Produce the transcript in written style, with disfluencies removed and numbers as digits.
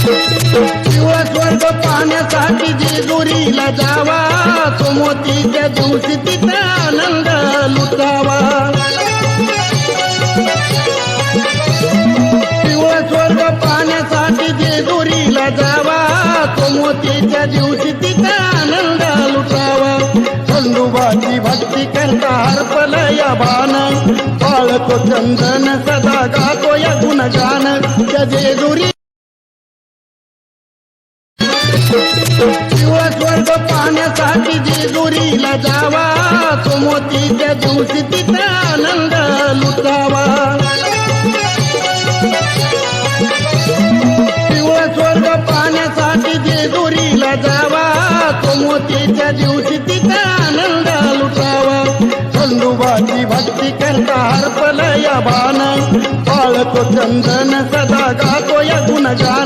पिवळा स्वर्ग पाहण्यासाठी जेजुरीला जावा, तो मोतीच्या दिवशी तिथे आनंद लुटावा. पिवळा स्वर्ग पाहण्यासाठी जेजुरीला जावा, तो मोतीच्या दिवशी तिथे आनंद लुटावा. खंडोबाची भक्ती करता हरपल या भान, पाळतो चंदन सदा गातो या गुणगान. त्या जेजुरी पिवळा स्वर्ग पाहण्यासाठी जेजुरीला जावा, तो मोतीच्या दिवशी तिथे आनंद लुटावा. पिवळा स्वर्ग पाहण्यासाठी जेजुरीला जावा, तो मोतीच्या दिवशी तिथे आनंद लुटावा. खंडोबाची भक्ती करता हरपल या भान, पाळतो चंदन सदा गातो या गुणगान.